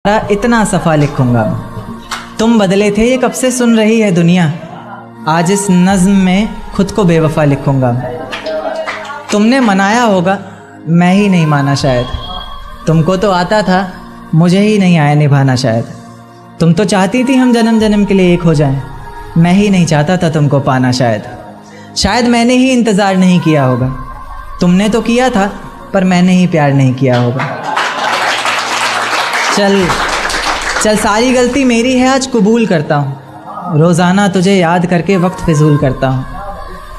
इतना सफ़ा लिखूंगा। तुम बदले थे ये कब से सुन रही है दुनिया, आज इस नज़्म में खुद को बेवफा लिखूंगा। तुमने मनाया होगा, मैं ही नहीं माना शायद। तुमको तो आता था, मुझे ही नहीं आया निभाना शायद। तुम तो चाहती थी हम जन्म जन्म के लिए एक हो जाएं, मैं ही नहीं चाहता था तुमको पाना शायद मैंने ही इंतज़ार नहीं किया होगा। तुमने तो किया था, पर मैंने ही प्यार नहीं किया होगा। चल सारी गलती मेरी है, आज कबूल करता हूँ। रोज़ाना तुझे याद करके वक्त फिजूल करता हूँ।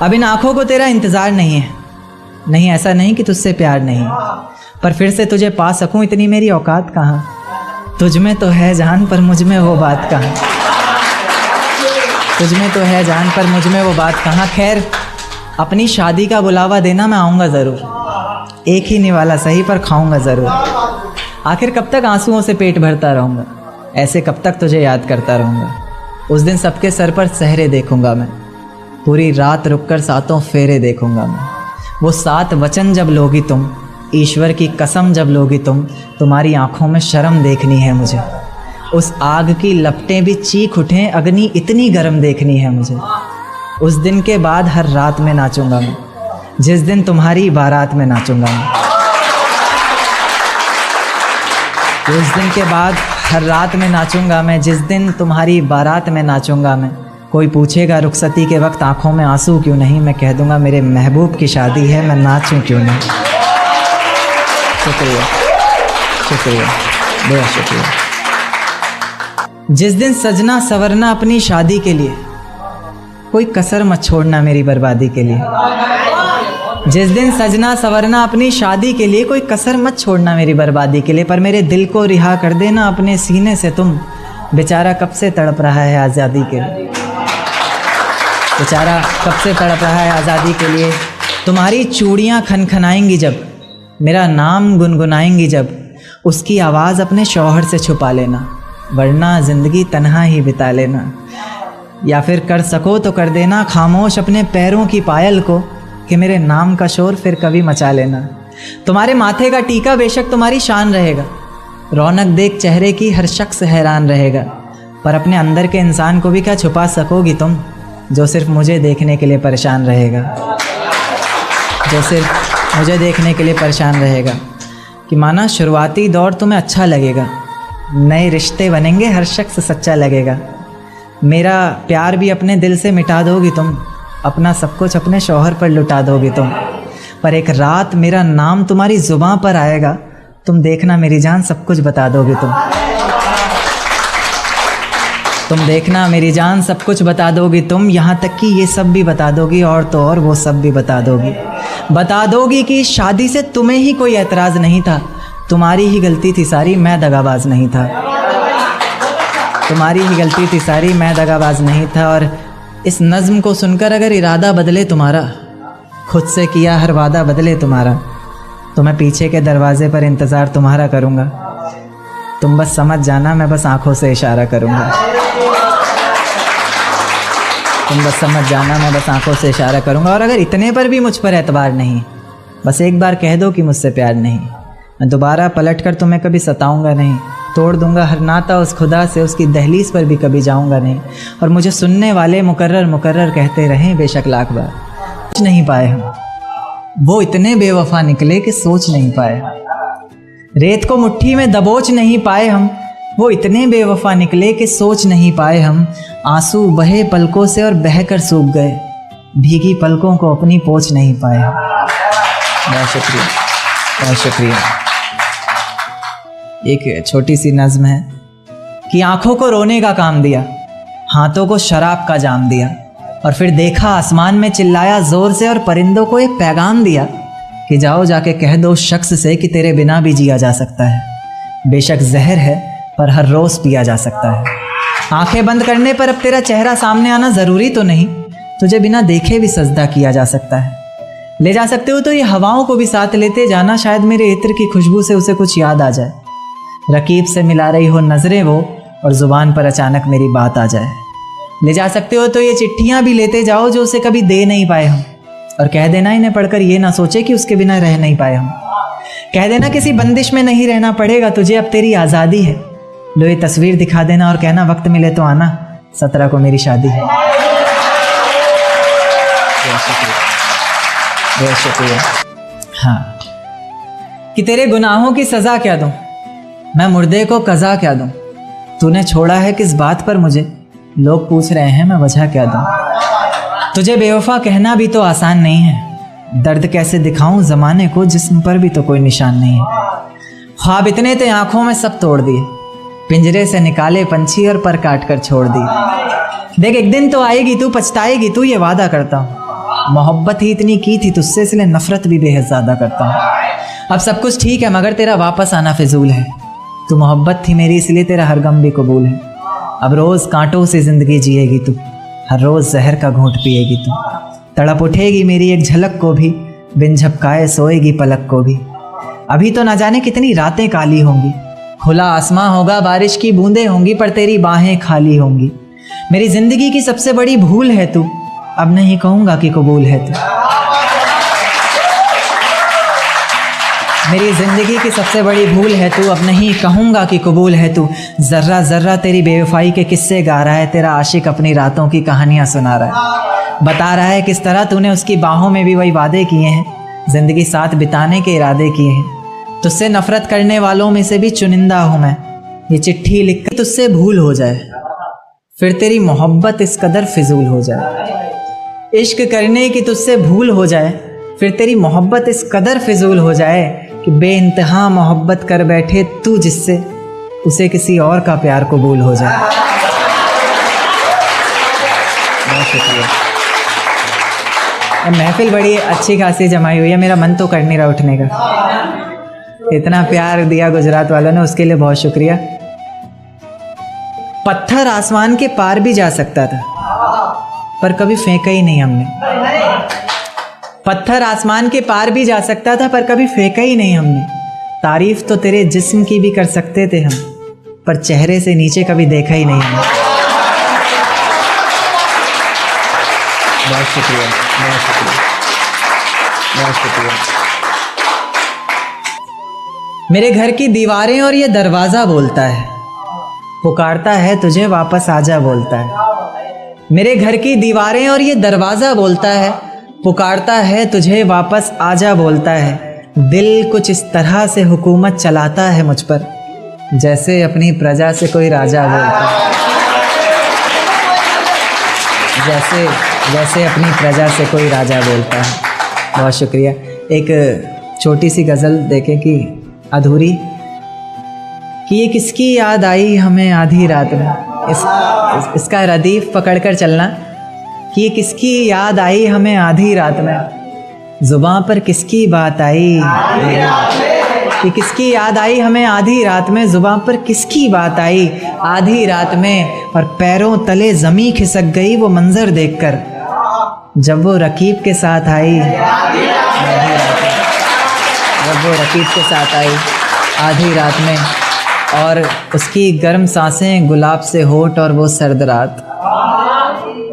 अब इन आँखों को तेरा इंतज़ार नहीं है। नहीं, ऐसा नहीं कि तुझसे प्यार नहीं, पर फिर से तुझे पा सकूँ इतनी मेरी औकात कहाँ। तुझ में तो है जान, पर मुझ में वो बात कहाँ। तुझ में तो है जान, पर मुझ में वो बात कहाँ। खैर, अपनी शादी का बुलावा देना, मैं आऊँगा ज़रूर। एक ही निवाला सही, पर खाऊँगा ज़रूर। आखिर कब तक आंसुओं से पेट भरता रहूँगा, ऐसे कब तक तुझे याद करता रहूँगा। उस दिन सबके सर पर सहरे देखूँगा मैं, पूरी रात रुककर सातों फेरे देखूँगा मैं। वो 7 वचन जब लोगी तुम, ईश्वर की कसम जब लोगी तुम, तुम्हारी आँखों में शर्म देखनी है मुझे। उस आग की लपटें भी चीख उठें, अग्नि इतनी गर्म देखनी है मुझे। उस दिन के बाद हर रात में नाचूंगा मैं, जिस दिन तुम्हारी बारात में नाचूंगा मैं। उस दिन के बाद हर रात में नाचूंगा मैं, जिस दिन तुम्हारी बारात में नाचूंगा मैं। कोई पूछेगा रुखसती के वक्त आंखों में आंसू क्यों नहीं, मैं कह दूंगा मेरे महबूब की शादी है, मैं नाचूं क्यों नहीं। शुक्रिया, शुक्रिया, बहुत शुक्रिया। जिस दिन सजना सवरना अपनी शादी के लिए, कोई कसर मत छोड़ना मेरी बर्बादी के लिए। जिस दिन सजना सवरना अपनी शादी के लिए, कोई कसर मत छोड़ना मेरी बर्बादी के लिए। पर मेरे दिल को रिहा कर देना अपने सीने से तुम, बेचारा कब से तड़प रहा है आज़ादी के लिए। बेचारा कब से तड़प रहा है आज़ादी के लिए। तुम्हारी चूड़ियाँ खनखनाएंगी जब, मेरा नाम गुनगुनाएंगी जब, उसकी आवाज़ अपने शौहर से छुपा लेना, वरना ज़िंदगी तन्हा ही बिता लेना। या फिर कर सको तो कर देना खामोश अपने पैरों की पायल को, कि मेरे नाम का शोर फिर कभी मचा लेना। तुम्हारे माथे का टीका बेशक तुम्हारी शान रहेगा, रौनक देख चेहरे की हर शख्स हैरान रहेगा। पर अपने अंदर के इंसान को भी क्या छुपा सकोगी तुम, जो सिर्फ मुझे देखने के लिए परेशान रहेगा। जो सिर्फ मुझे देखने के लिए परेशान रहेगा। कि माना शुरुआती दौर तुम्हें अच्छा लगेगा, नए रिश्ते बनेंगे, हर शख्स सच्चा लगेगा। मेरा प्यार भी अपने दिल से मिटा दोगी तुम, अपना सब कुछ अपने शौहर पर लुटा दोगी तुम। पर एक रात मेरा नाम तुम्हारी ज़ुबां पर आएगा, तुम देखना मेरी जान सब कुछ बता दोगी तुम। तुम देखना मेरी जान सब कुछ बता दोगी तुम, यहाँ तक कि ये सब भी बता दोगी, और तो और वो सब भी बता दोगी। बता दोगी कि शादी से तुम्हें ही कोई एतराज़ नहीं था, तुम्हारी ही गलती थी सारी, मैं दगाबाज नहीं था। तुम्हारी ही गलती थी सारी, मैं दगाबाज नहीं था। और इस नज़्म को सुनकर अगर इरादा बदले तुम्हारा, खुद से किया हर वादा बदले तुम्हारा, तो मैं पीछे के दरवाज़े पर इंतज़ार तुम्हारा करूँगा। तुम बस समझ जाना, मैं बस आँखों से इशारा करूँगा। तुम बस समझ जाना, मैं बस आँखों से इशारा करूँगा। और अगर इतने पर भी मुझ पर एतबार नहीं, बस एक बार कह दो कि मुझसे प्यार नहीं, मैं दोबारा पलट कर तुम्हें कभी सताऊँगा नहीं। तोड़ दूंगा हर नाता उस खुदा से, उसकी दहलीज पर भी कभी जाऊंगा नहीं। और मुझे सुनने वाले मुकर्रर मुकर्रर कहते रहें बेशक लाख बार, सोच नहीं पाए हम, वो इतने बेवफा निकले कि सोच नहीं पाए। रेत को मुट्ठी में दबोच नहीं पाए हम, वो इतने बेवफा निकले कि सोच नहीं पाए हम। आंसू बहे पलकों से और बहकर सूख गए, भीगी पलकों को अपनी पोंछ नहीं पाए हम। बहुत शुक्रिया, बहुत शुक्रिया। एक छोटी सी नज़्म है कि आँखों को रोने का काम दिया, हाथों को शराब का जाम दिया, और फिर देखा आसमान में चिल्लाया ज़ोर से, और परिंदों को एक पैगाम दिया कि जाओ जाके कह दो उस शख्स से कि तेरे बिना भी जिया जा सकता है। बेशक जहर है, पर हर रोज़ पिया जा सकता है। आंखें बंद करने पर अब तेरा चेहरा सामने आना ज़रूरी तो नहीं, तुझे बिना देखे भी सजदा किया जा सकता है। ले जा सकते हो तो ये हवाओं को भी साथ लेते जाना, शायद मेरे इत्र की खुशबू से उसे कुछ याद आ जाए। रकीब से मिला रही हो नज़रें वो, और ज़ुबान पर अचानक मेरी बात आ जाए। ले जा सकते हो तो ये चिट्ठियाँ भी लेते जाओ जो उसे कभी दे नहीं पाए हम, और कह देना इन्हें पढ़कर ये ना सोचे कि उसके बिना रह नहीं पाए हम। कह देना किसी बंदिश में नहीं रहना पड़ेगा तुझे, अब तेरी आज़ादी है, लो ये तस्वीर दिखा देना और कहना वक्त मिले तो आना, 17 को मेरी शादी है। बहुत शुक्रिया। हाँ, कि तेरे गुनाहों की सज़ा क्या दूँ, मैं मुर्दे को कज़ा क्या दूँ, तूने छोड़ा है किस बात पर मुझे, लोग पूछ रहे हैं मैं वजह क्या दूँ। तुझे बेवफा कहना भी तो आसान नहीं है, दर्द कैसे दिखाऊं ज़माने को जिस्म पर भी तो कोई निशान नहीं है। ख्वाब इतने थे आँखों में सब तोड़ दिए, पिंजरे से निकाले पंछी और पर काट कर छोड़ दिए। देख एक दिन तो आएगी तू, पछताएगी तू, ये वादा करता हूँ। मोहब्बत ही इतनी की थी तुझसे, इसलिए नफ़रत भी बेहद ज़्यादा करता हूँ। अब सब कुछ ठीक है मगर तेरा वापस आना फिजूल है। तू मोहब्बत थी मेरी इसलिए तेरा हर गम भी कबूल है। अब रोज़ कांटों से ज़िंदगी जिएगी तू, हर रोज़ जहर का घूंट पिएगी तू। तड़प उठेगी मेरी एक झलक को भी, बिन झपकाए सोएगी पलक को भी। अभी तो ना जाने कितनी रातें काली होंगी, खुला आसमां होगा, बारिश की बूंदें होंगी, पर तेरी बाहें खाली होंगी। मेरी ज़िंदगी की सबसे बड़ी भूल है तू, अब नहीं कहूँगा कि कबूल है तू। मेरी ज़िंदगी की सबसे बड़ी भूल है तू, अब नहीं कहूँगा कि कबूल है तू। ज़र्रा ज़र्रा तेरी बेवफाई के किस्से गा रहा है, तेरा आशिक अपनी रातों की कहानियाँ सुना रहा है। बता रहा है किस तरह तूने उसकी बाहों में भी वही वादे किए हैं, ज़िंदगी साथ बिताने के इरादे किए हैं। तुझसे नफ़रत करने वालों में से भी चुनिंदा हूँ मैं, ये चिट्ठी लिख कर तुझसे भूल हो जाए, फिर तेरी मोहब्बत इस कदर फिजूल हो जाए। इश्क करने की तुझसे भूल हो जाए, फिर तेरी मोहब्बत इस कदर फिजूल हो जाए कि बेइंतहा मोहब्बत कर बैठे तू जिससे, उसे किसी और का प्यार कबूल हो जाए। बहुत शुक्रिया। महफिल बड़ी अच्छी खासी जमाई हुई है, मेरा मन तो कर नहीं रहा उठने का। इतना प्यार दिया गुजरात वालों ने, उसके लिए बहुत शुक्रिया। पत्थर आसमान के पार भी जा सकता था, पर कभी फेंका ही नहीं हमने। पत्थर आसमान के पार भी जा सकता था, पर कभी फेंका ही नहीं हमने। तारीफ तो तेरे जिस्म की भी कर सकते थे हम, पर चेहरे से नीचे कभी देखा ही नहीं हमने। बहुत शुक्रिया, बहुत शुक्रिया, बहुत शुक्रिया। मेरे घर की दीवारें और ये दरवाज़ा बोलता है, पुकारता है तुझे वापस आजा बोलता है। मेरे घर की दीवारें और ये दरवाज़ा बोलता है, पुकारता है तुझे वापस आजा बोलता है। दिल कुछ इस तरह से हुकूमत चलाता है मुझ पर, जैसे अपनी प्रजा से कोई राजा बोलता है। जैसे अपनी प्रजा से कोई राजा बोलता है। बहुत शुक्रिया। एक छोटी सी गज़ल देखें कि अधूरी, कि ये किसकी याद आई हमें आधी रात में। इसका रदीफ पकड़ कर चलना कि ये किसकी याद आई हमें आधी रात में, ज़ुबान पर किसकी बात आई, कि किसकी याद आई हमें आधी रात में, ज़ुबान पर किसकी बात आई आधी रात में। और पैरों तले ज़मीं खिसक गई वो मंज़र देखकर, जब वो रकीब के साथ आई आधी रात में, जब वो रकीब के साथ आई आधी रात में। और उसकी गर्म सांसें गुलाब से होठ और वो सर्द रात,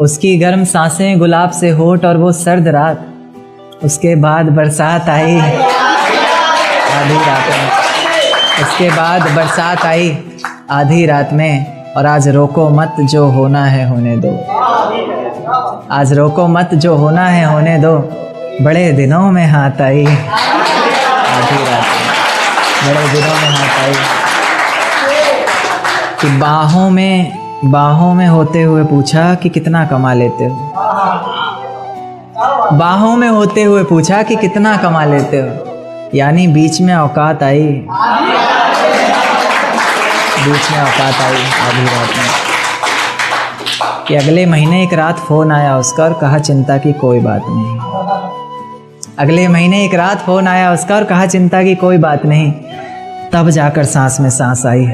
उसकी गर्म सांसें गुलाब से होठ और वो सर्द रात। उसके बाद बरसात आई आधी रात में, उसके बाद बरसात आई आधी रात में। और आज रोको मत जो होना है होने दो, आज रोको मत जो होना है होने दो, बड़े दिनों में हाथ आई आधी रात में, बड़े दिनों में हाथ आई। कि बाहों में होते हुए पूछा कि कितना कमा लेते हो, बाहों में होते हुए पूछा कि कितना कमा लेते हो। यानी बीच में औकात आई, बीच में औकात आई आधी रात में। कि अगले महीने एक रात फ़ोन आया उसका और कहा चिंता की कोई बात नहीं। अगले महीने एक रात फ़ोन आया उसका और कहा चिंता की कोई बात नहीं। तब जाकर सांस में सांस आई।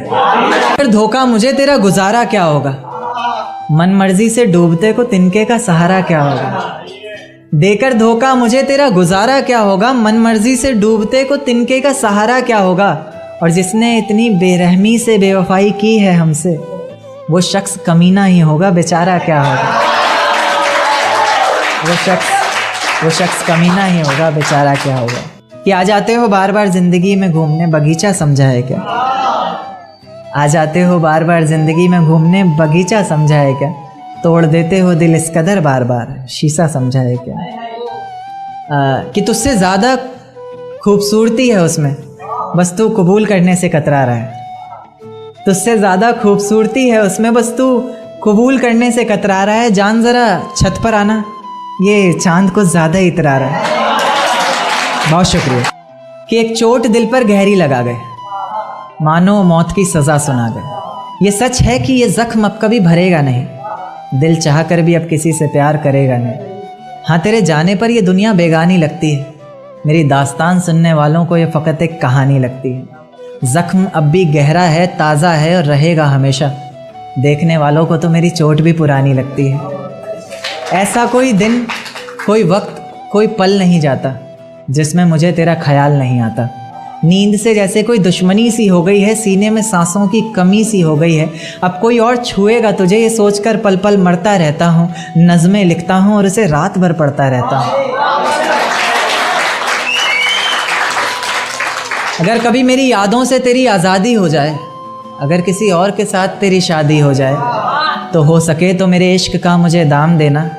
फिर धोखा मुझे तेरा गुजारा क्या होगा, मन मर्जी से डूबते को तिनके का सहारा क्या होगा। देकर धोखा मुझे तेरा गुजारा क्या होगा, मन मर्जी से डूबते को तिनके का सहारा क्या होगा। और जिसने इतनी बेरहमी से बेवफाई की है हमसे, वो शख्स कमीना ही होगा, बेचारा क्या होगा। वो शख्स कमीना ही होगा, बेचारा क्या होगा। कि आ जाते हो बार बार जिंदगी में घूमने, बगीचा समझा है क्या। आ जाते हो बार बार ज़िंदगी में घूमने, बगीचा समझा है क्या? तोड़ देते हो दिल इस कदर बार बार, शीशा समझा है क्या? कि तुझसे ज़्यादा खूबसूरती है उसमें, बस तू कबूल करने से कतरा रहा है। तुझसे ज़्यादा खूबसूरती है उसमें, बस तू कबूल करने से कतरा रहा है। जान ज़रा छत पर आना, ये चांद को ज़्यादा ही इतरा रहा है। बहुत शुक्रिया। कि एक चोट दिल पर गहरी लगा गए, मानो मौत की सज़ा सुना गए। ये सच है कि ये ज़ख्म अब कभी भरेगा नहीं, दिल चाह कर भी अब किसी से प्यार करेगा नहीं। हाँ, तेरे जाने पर ये दुनिया बेगानी लगती है, मेरी दास्तान सुनने वालों को ये फ़कत एक कहानी लगती है। ज़ख्म अब भी गहरा है, ताज़ा है और रहेगा हमेशा, देखने वालों को तो मेरी चोट भी पुरानी लगती है। ऐसा कोई दिन, कोई वक्त, कोई पल नहीं जाता जिसमें मुझे तेरा ख्याल नहीं आता। नींद से जैसे कोई दुश्मनी सी हो गई है, सीने में सांसों की कमी सी हो गई है। अब कोई और छुएगा तुझे ये सोचकर पल पल मरता रहता हूँ। नज़में लिखता हूँ और उसे रात भर पढ़ता रहता हूँ। अगर कभी मेरी यादों से तेरी आज़ादी हो जाए, अगर किसी और के साथ तेरी शादी हो जाए, तो हो सके तो मेरे इश्क का मुझे दाम देना,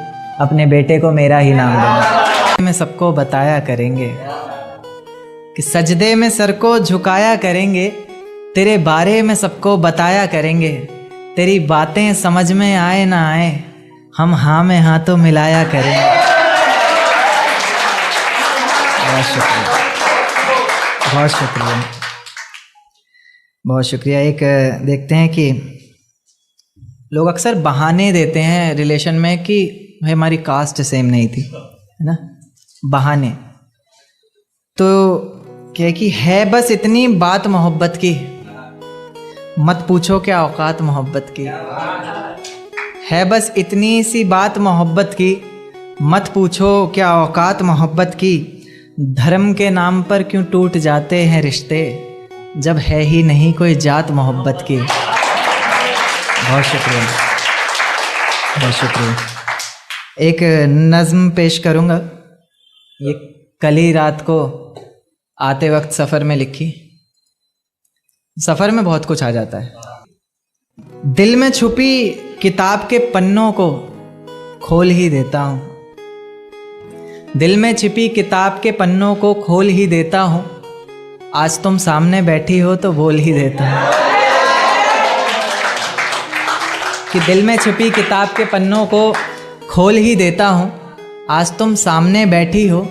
अपने बेटे को मेरा ही नाम देना। में सबको बताया करेंगे कि सजदे में सर को झुकाया करेंगे, तेरे बारे में सबको बताया करेंगे। तेरी बातें समझ में आए ना आए, हम हाँ में हाँ तो मिलाया करेंगे। बहुत शुक्रिया, बहुत शुक्रिया, बहुत शुक्रिया। एक देखते हैं कि लोग अक्सर बहाने देते हैं रिलेशन में कि भाई हमारी कास्ट सेम नहीं थी, है ना, बहाने। तो क्या कि है बस इतनी बात मोहब्बत की, मत पूछो क्या औकात मोहब्बत की। है बस इतनी सी बात मोहब्बत की, मत पूछो क्या औकात मोहब्बत की। धर्म के नाम पर क्यों टूट जाते हैं रिश्ते, जब है ही नहीं कोई जात मोहब्बत की। बहुत शुक्रिया, बहुत शुक्रिया। एक नज़्म पेश करूँगा, ये कल ही रात को आते वक्त सफ़र में लिखी। सफ़र में बहुत कुछ आ जाता है। दिल में छुपी किताब के पन्नों को खोल ही देता हूँ, दिल में छिपी किताब के पन्नों को खोल ही देता हूँ। आज तुम सामने बैठी हो तो बोल ही देता हूँ। कि दिल में छिपी किताब के पन्नों को खोल ही देता हूँ, आज तुम सामने बैठी हो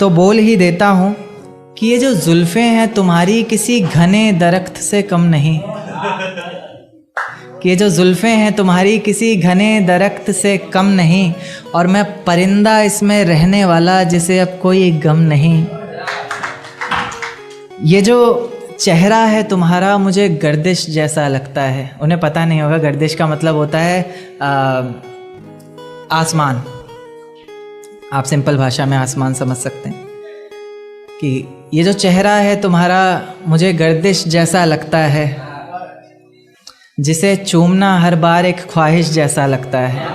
तो बोल ही देता हूँ। कि ये जो जुल्फ़ें हैं तुम्हारी किसी घने दरख्त से कम नहीं, कि ये जो जुल्फ़ें हैं तुम्हारी किसी घने दरख्त से कम नहीं, और मैं परिंदा इसमें रहने वाला जिसे अब कोई गम नहीं। ये जो चेहरा है तुम्हारा मुझे गर्दिश जैसा लगता है। उन्हें पता नहीं होगा, गर्दिश का मतलब होता है आसमान। आप सिंपल भाषा में आसमान समझ सकते हैं। कि ये जो चेहरा है तुम्हारा मुझे गर्दिश जैसा लगता है, जिसे चूमना हर बार एक ख्वाहिश जैसा लगता है।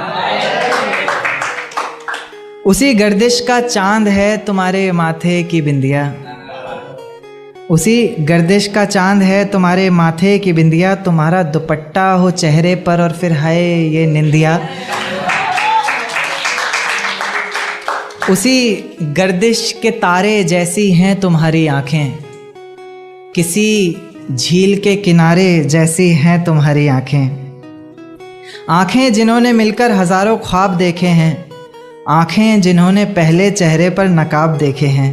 उसी गर्दिश का चांद है तुम्हारे माथे की बिंदिया, उसी गर्दिश का चांद है तुम्हारे माथे की बिंदिया। तुम्हारा दुपट्टा हो चेहरे पर और फिर हाय ये निंदिया। उसी गर्दिश के तारे जैसी हैं तुम्हारी आँखें, किसी झील के किनारे जैसी हैं तुम्हारी आँखें। आँखें जिन्होंने मिलकर हज़ारों ख्वाब देखे हैं, आँखें जिन्होंने पहले चेहरे पर नकाब देखे हैं।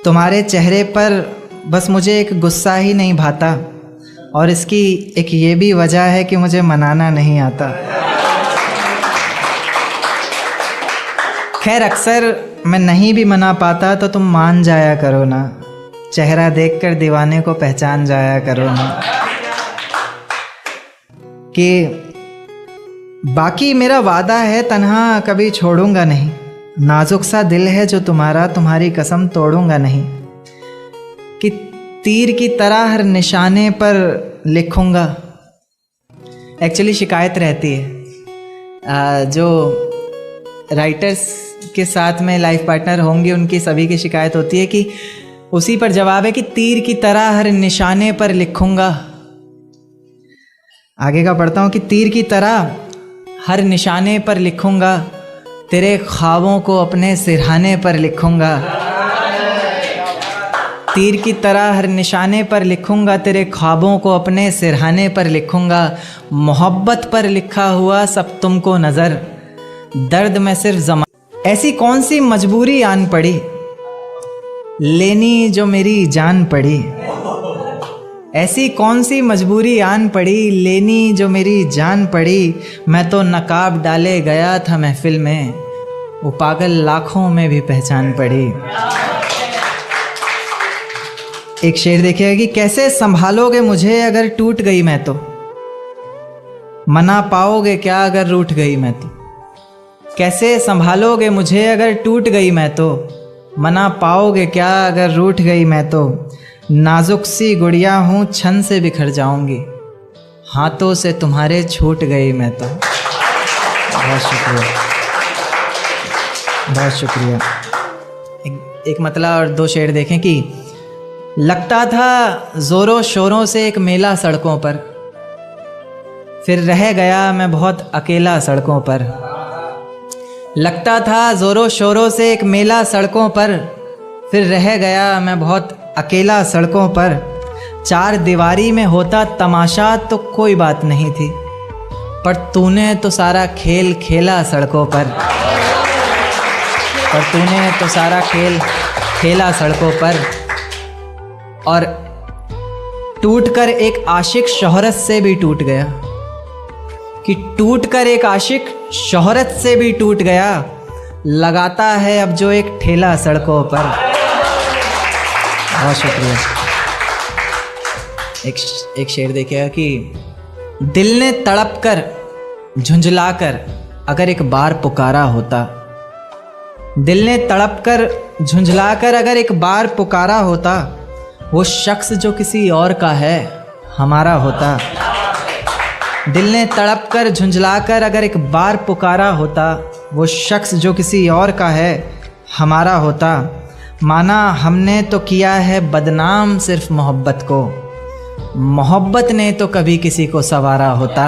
तुम्हारे चेहरे पर बस मुझे एक गुस्सा ही नहीं भाता, और इसकी एक ये भी वजह है कि मुझे मनाना नहीं आता। खैर अक्सर मैं नहीं भी मना पाता तो तुम मान जाया करो ना, चेहरा देखकर दीवाने को पहचान जाया करो ना। कि बाकी मेरा वादा है तन्हा कभी छोड़ूंगा नहीं, नाजुक सा दिल है जो तुम्हारा तुम्हारी कसम तोड़ूंगा नहीं। कि तीर की तरह हर निशाने पर लिखूंगा। एक्चुअली शिकायत रहती है, जो राइटर्स के साथ में लाइफ पार्टनर होंगे उनकी सभी की शिकायत होती है कि उसी पर जवाब है कि तीर की तरह हर निशाने पर लिखूंगा, आगे का पढ़ता हूँ कि तीर की तरह हर निशाने पर लिखूँगा, तेरे ख्वाबों को अपने सिरहाने पर लिखूँगा। तीर की तरह हर निशाने पर लिखूँगा, तेरे ख्वाबों को अपने सिरहाने पर लिखूँगा। मोहब्बत पर लिखा हुआ सब तुमको नज़र, दर्द में सिर्फ ज़मा। ऐसी कौन सी मजबूरी आन पड़ी, लेनी जो मेरी जान पड़ी। ऐसी कौन सी मजबूरी आन पड़ी, लेनी जो मेरी जान पड़ी। मैं तो नकाब डाले गया था महफिल में, वो पागल लाखों में भी पहचान पड़ी। एक शेर देखिएगा कि कैसे संभालोगे मुझे अगर टूट गई मैं तो, मना पाओगे क्या अगर रूठ गई मैं तो। कैसे संभालोगे मुझे अगर टूट गई मैं तो, मना पाओगे क्या अगर रूठ गई मैं तो। नाजुक सी गुड़िया हूँ छन से बिखर जाऊंगी, हाथों से तुम्हारे छूट गई मैं तो। बहुत शुक्रिया, बहुत शुक्रिया। एक मतलब और दो शेर देखें कि लगता था ज़ोरों शोरों से एक मेला सड़कों पर, फिर रह गया मैं बहुत अकेला सड़कों पर। लगता था ज़ोरों शोरों से एक मेला सड़कों पर, फिर रह गया मैं बहुत अकेला सड़कों पर। चार दीवारी में होता तमाशा तो कोई बात नहीं थी, पर तूने तो सारा खेल खेला सड़कों पर। पर तूने तो सारा खेल खेला सड़कों पर। और टूटकर एक आशिक शोहरत से भी टूट गया, कि टूटकर एक आशिक शोहरत से भी टूट गया। लगाता है अब जो एक ठेला सड़कों पर। बहुत शुक्रिया। एक शेर देखिएगा कि दिल ने तड़प कर झुंझला कर अगर एक बार पुकारा होता। दिल ने तड़प कर झुंझला कर अगर एक बार पुकारा होता, वो शख्स जो किसी और का है हमारा होता। दिल ने तड़प कर झुंझला कर अगर एक बार पुकारा होता, वो शख्स जो किसी और का है हमारा होता। माना हमने तो किया है बदनाम सिर्फ मोहब्बत को, मोहब्बत ने तो कभी किसी को संवारा होता।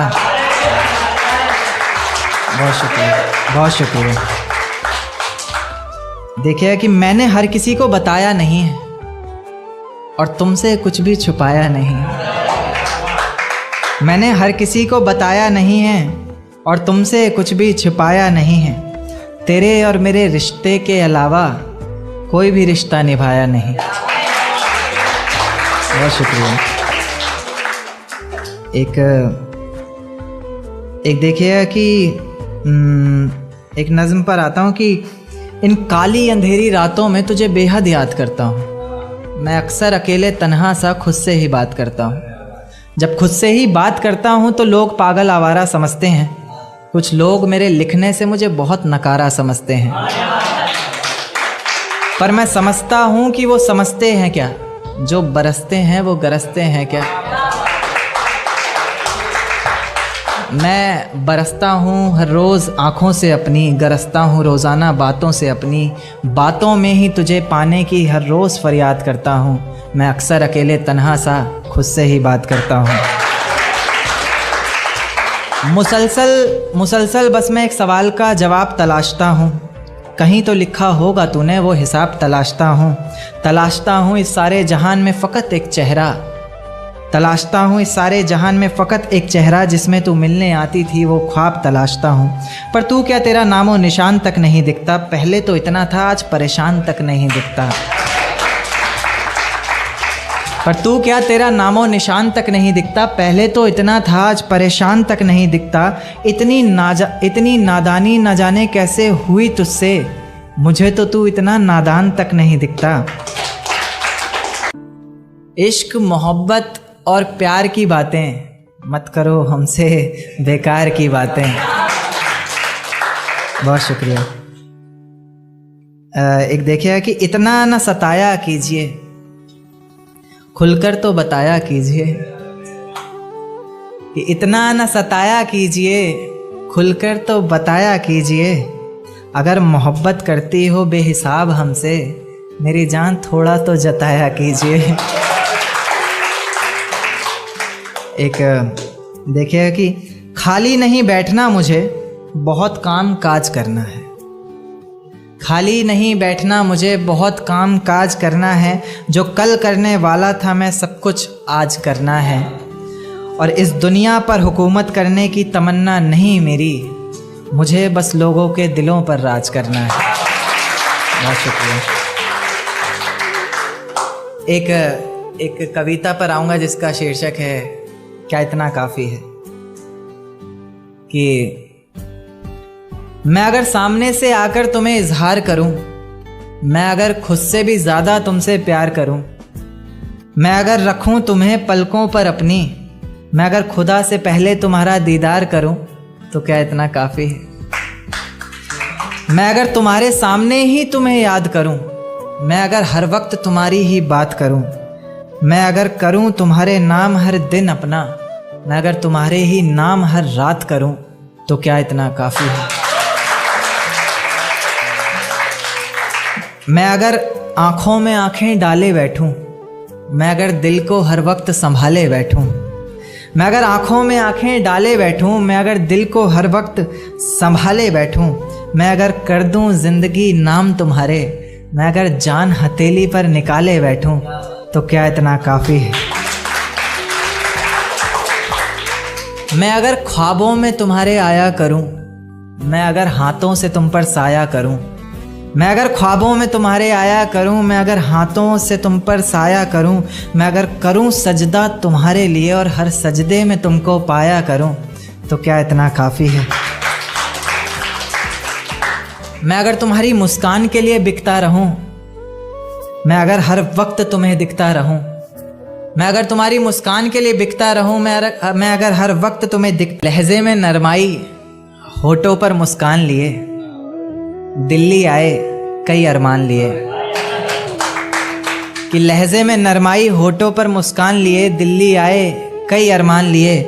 बहुत शुक्रिया, बहुत शुक्रिया। देखिए कि मैंने हर किसी को बताया नहीं है और तुमसे कुछ भी छुपाया नहीं। मैंने हर किसी को बताया नहीं है और तुमसे कुछ भी छिपाया नहीं है। तेरे और मेरे रिश्ते के अलावा कोई भी रिश्ता निभाया नहीं। बहुत शुक्रिया। एक देखिए कि एक नज़्म पर आता हूँ कि इन काली अंधेरी रातों में तुझे बेहद याद करता हूँ। मैं अक्सर अकेले तन्हा सा खुद से ही बात करता हूँ। जब खुद से ही बात करता हूँ तो लोग पागल आवारा समझते हैं। कुछ लोग मेरे लिखने से मुझे बहुत नकारा समझते हैं, पर मैं समझता हूँ कि वो समझते हैं क्या, जो बरसते हैं वो गरजते हैं क्या। मैं बरसता हूँ हर रोज़ आँखों से अपनी, गरजता हूँ रोज़ाना बातों से अपनी। बातों में ही तुझे पाने की हर रोज़ फरियाद करता हूँ। मैं अक्सर अकेले तन्हा सा खुद से ही बात करता हूँ। मुसलसल बस मैं एक सवाल का जवाब तलाशता हूँ। कहीं तो लिखा होगा तूने वो हिसाब तलाशता हूँ इस सारे जहान में फ़कत एक चेहरा। तलाशता हूँ इस सारे जहान में फ़कत एक चेहरा, जिसमें तू मिलने आती थी वो ख्वाब तलाशता हूँ। पर तू क्या तेरा नामो निशान तक नहीं दिखता, पहले तो इतना था आज परेशान तक नहीं दिखता। पर तू क्या तेरा नामो निशान तक नहीं दिखता, पहले तो इतना था आज परेशान तक नहीं दिखता। इतनी नादानी न जाने कैसे हुई तुझसे, मुझे तो तू इतना नादान तक नहीं दिखता। इश्क मोहब्बत और प्यार की बातें मत करो हमसे बेकार की बातें। बहुत शुक्रिया। एक देखिए कि इतना न सताया कीजिए, खुलकर तो बताया कीजिए। कि इतना न सताया कीजिए, खुलकर तो बताया कीजिए। अगर मोहब्बत करती हो बेहिसाब हमसे, मेरी जान थोड़ा तो जताया कीजिए। देखिए कि खाली नहीं बैठना मुझे, बहुत काम काज करना है। खाली नहीं बैठना मुझे, बहुत काम काज करना है। जो कल करने वाला था मैं सब कुछ आज करना है। और इस दुनिया पर हुकूमत करने की तमन्ना नहीं मेरी, मुझे बस लोगों के दिलों पर राज करना है। बहुत शुक्रिया। एक कविता पर आऊँगा जिसका शीर्षक है क्या इतना काफ़ी है। कि मैं अगर सामने से आकर तुम्हें इजहार करूं, मैं अगर खुद से भी ज़्यादा तुमसे प्यार करूं, मैं अगर रखूं तुम्हें पलकों पर अपनी, मैं अगर खुदा से पहले तुम्हारा दीदार करूं, तो क्या इतना काफ़ी है। मैं अगर तुम्हारे सामने ही तुम्हें याद करूं, मैं अगर हर वक्त तुम्हारी ही बात करूं, मैं अगर करूं तुम्हारे नाम हर दिन अपना, मैं अगर तुम्हारे ही नाम हर रात करूं, तो क्या इतना काफ़ी है। मैं अगर आँखों में आँखें डाले बैठूं, मैं अगर दिल को हर वक्त संभाले बैठूं, मैं अगर आँखों में आँखें डाले बैठूं, मैं अगर दिल को हर वक्त संभाले बैठूं, मैं अगर कर दूं ज़िंदगी नाम तुम्हारे, मैं अगर जान हथेली पर निकाले बैठूं, तो क्या इतना काफ़ी है। मैं अगर ख्वाबों में तुम्हारे आया करूं, मैं अगर हाथों से तुम पर साया करूं, मैं अगर ख्वाबों में तुम्हारे आया करूं, मैं अगर हाथों से तुम पर साया करूं, मैं अगर करूं सजदा तुम्हारे लिए और हर सजदे में तुमको पाया करूं, तो क्या इतना काफ़ी है। मैं अगर तुम्हारी मुस्कान के लिए बिकता रहूं, मैं अगर हर वक्त तुम्हें दिखता रहूं, मैं अगर तुम्हारी मुस्कान के लिए बिकता रहूं, मैं अगर हर वक्त तुम्हें दिख। लहजे में नरमाई होठों पर मुस्कान लिए, दिल्ली आए कई अरमान लिए। कि लहजे में नरमाई होठों पर मुस्कान लिए, दिल्ली आए कई अरमान लिए।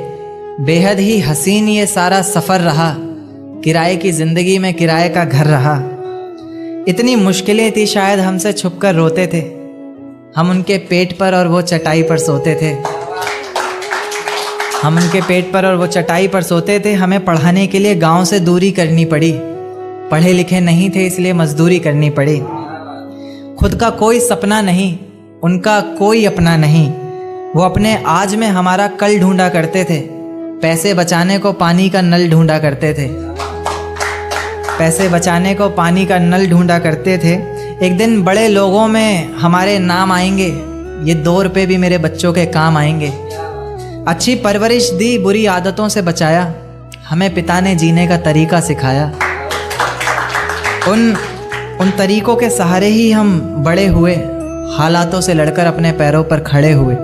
बेहद ही हसीन ये सारा सफ़र रहा, किराए की ज़िंदगी में किराए का घर रहा। इतनी मुश्किलें थी शायद हमसे छुपकर रोते थे, हम उनके पेट पर और वो चटाई पर सोते थे। हम उनके पेट पर और वो चटाई पर सोते थे। हमें पढ़ाने के लिए गांव से दूरी करनी पड़ी, पढ़े लिखे नहीं थे इसलिए मजदूरी करनी पड़ी। खुद का कोई सपना नहीं, उनका कोई अपना नहीं। वो अपने आज में हमारा कल ढूंढा करते थे, पैसे बचाने को पानी का नल ढूंढा करते थे। पैसे बचाने को पानी का नल ढूंढा करते थे। एक दिन बड़े लोगों में हमारे नाम आएंगे, ये 2 रुपये भी मेरे बच्चों के काम आएंगे। अच्छी परवरिश दी, बुरी आदतों से बचाया, हमें पिता ने जीने का तरीका सिखाया। उन तरीकों के सहारे ही हम बड़े हुए, हालातों से लड़कर अपने पैरों पर खड़े हुए।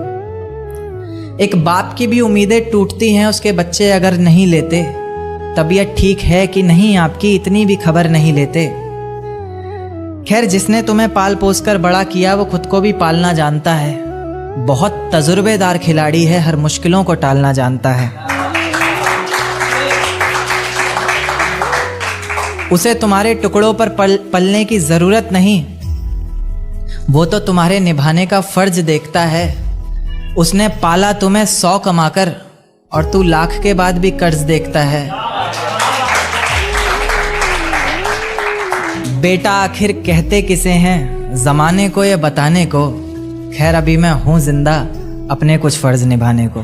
एक बाप की भी उम्मीदें टूटती हैं उसके बच्चे अगर नहीं लेते। तबीयत ठीक है कि नहीं आपकी इतनी भी खबर नहीं लेते। खैर, जिसने तुम्हें पाल पोस कर बड़ा किया वो खुद को भी पालना जानता है। बहुत तजुर्बेदार खिलाड़ी है, हर मुश्किलों को टालना जानता है। उसे तुम्हारे टुकड़ों पर पलने की ज़रूरत नहीं, वो तो तुम्हारे निभाने का फ़र्ज देखता है। उसने पाला तुम्हें 100 कमाकर और तू लाख के बाद भी कर्ज देखता है। बेटा आखिर कहते किसे हैं, ज़माने को या बताने को। खैर अभी मैं हूँ जिंदा अपने कुछ फ़र्ज निभाने को।